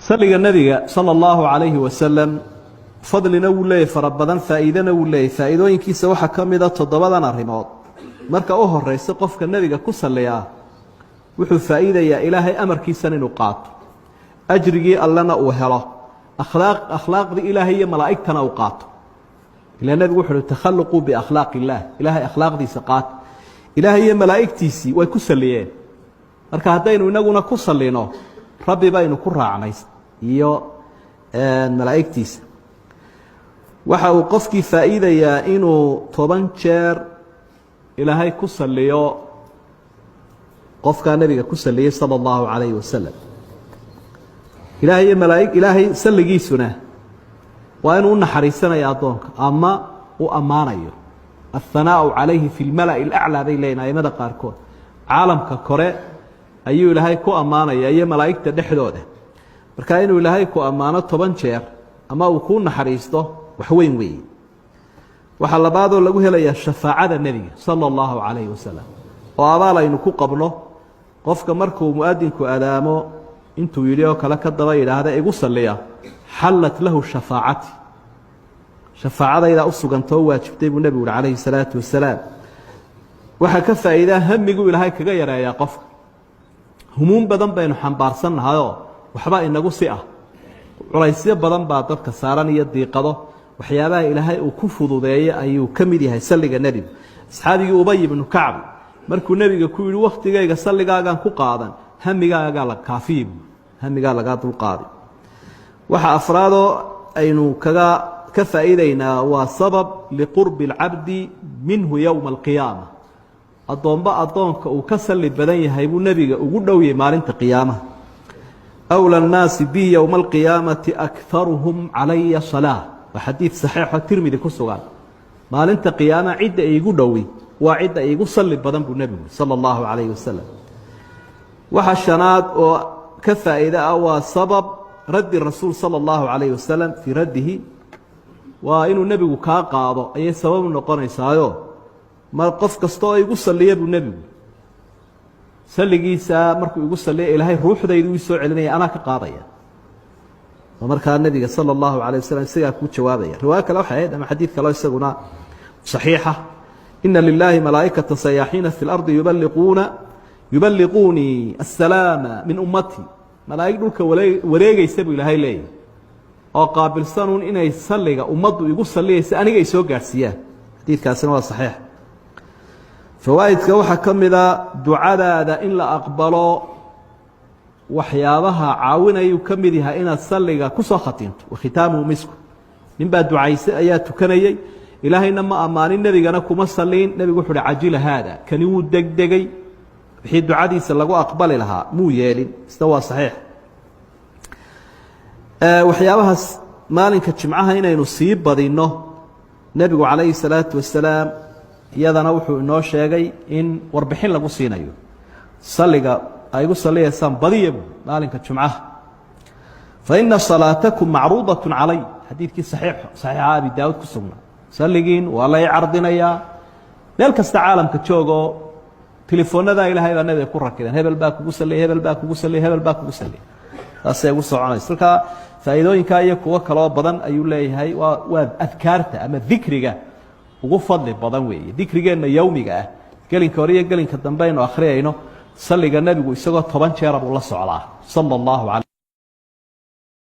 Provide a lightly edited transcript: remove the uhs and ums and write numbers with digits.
صلى النبي صلى الله عليه وسلم فضلنا ولا فربنا فائدنا ولا فائدوين كيس waxa kamida toddobadan arrimood marka uu horeyso qofka nabiga ku saleeyaa wuxuu faa'iideeyaa ilaahay amarkiisa inuu qaato ajrigi allana uu helo akhlaaqdi ilaahay iyo malaa'igtana uu qaato ila nabigu wuxuu takhalluqu bi akhlaaqillah ilaahay akhlaaqdiisa qaat ilaahay iyo malaa'igtiisi way ku saleeyeen marka hadaynu inaguna ku saleeno rabbi baynu ku raacnay iyo malaa'igtiisa waxa uu qofkii faa'iideeyaa inuu 10 jeer ilaahay ku saliyo qofka nabiga ku saliyay sallallahu alayhi wasallam ilaahay malaa'ig ilaahay saligiisuna waa inuu naxariisanayo adoonka ama uu amaanayo الثناء عليه في الملأ الأعلى بين أيمada qaarkood caalamka kore ayuu ilaahay ku amaanaya iyo malaa'igta dhexdooda marka inuu ilaahay ku amaano 10 jeer ama uu ku naxariisto wax weyn weey waxa labaadoo lagu helayaa shafaacada nabiga sallallahu alayhi wasallam oo abaalaynu ku qabno qofka markuu muadinku aadaamo intuu yiri oo kala ka daba yiraahdo igu saliya halat lahu shafaacati shafaacada u sugantoo waajibtay buu nabiga alayhi salaatu wasalaam waxa ka faa'iidaa hamigu ilaahay kaga yareeyaa qofka humuum badan baynu xambaarsanahay waxba inagu si ah culaysyo badan baa dadka saaran iyo diiqado waxyaabaha ilaahay uu ku fududeeyay ayuu kamid yahay saliga nabiga asxaabigi Ubay ibn Ka'b markuu nabiga ku yiri waqtigayga saligaagan ku qaadan hamigaaga la kaafiib hamiga laga dul qaadi waxa afraado aynu kaga ka faa'iideyna waa sabab liqurb al-abd minhu yawm al-qiyamah adoonka uu ka sali badan yahay buu nabiga ugu dhowiyay maalinta qiyaamaha أولى الناس بي يوم القيامة أكثرهم علي صلاة وحديث صحيح الترمذي كسوغان ما لنت قيامة عدة يقولوي وعدة يقول صلي بدن بالنبي صلى الله عليه وسلم وحشنات وكفى إذا أوى سبب رد الرسول صلى الله عليه وسلم في رده وإنه النبي كاقاض أي سبب نقرن يسايو ما قف كستو يقول صلي بالنبي سلقيسا markuu igu saleeyay ilaahay ruuxdaydu ii soo celinay ana ka qaadaya marka nabiga sallallahu alayhi wasallam siga ku jawaabaya riwaaya kale waxa ay ama xadiis kale isaguna saxiixa inna lillahi malaa'ikatan sayahina fil ardi yuballiquni as-salama min ummati malaa'ik dhulka wareegaysa buu ilaahay leeyahay oo qaabilsanun inay saliga ummadu igu saleeyay aniga ay soo gaarsiiyaan xadiiskaasina waa saxiix فوائدك waxa kamida ducadaada in la aqbalo waxyaabaha caawinayo kamid yahay inaad saliga ku soo khatinto khitaamu misku ninba ducaysay ayaa tukanayay ilaahayna ma amaanin nabigana kuma saliin nabigu wuxuu ajila hada kani uu degdegay wixii ducadiisa lagu aqbali lahaa muu yeelin istawa saxiix waxyaabahaas maalinka jimcaha inaynu sii badino nabigu calayhi salaatu wasalaam iyadana wuxuu inoo sheegay in warbixin lagu siinayo saliga ay ugu saleeysan badiyo maalinka jumcaha fa inna salatakum ma'ruudatun alay hadithki sahih abi daawud ku sugnaa saligin waa la yardinaya meel kasta caalamka joogo telefoonada ilaahay baa nabiga ku rakibeen hebel baa kugu saleeyay hebel baa kugu saleeyay hebel baa kugu saleeyay taasay ugu soconayso marka faa'iidooyinka iyo kuwa kale oo badan ayuu leeyahay waa adkaarta ama dhikriga ugu fadli badan weeye dhikrigeena yawmiga ah gelinka hore iyo gelinka dambe aynu akhriyayno saliga nabigu isagoo 10 jeer buu la socdaa sallallahu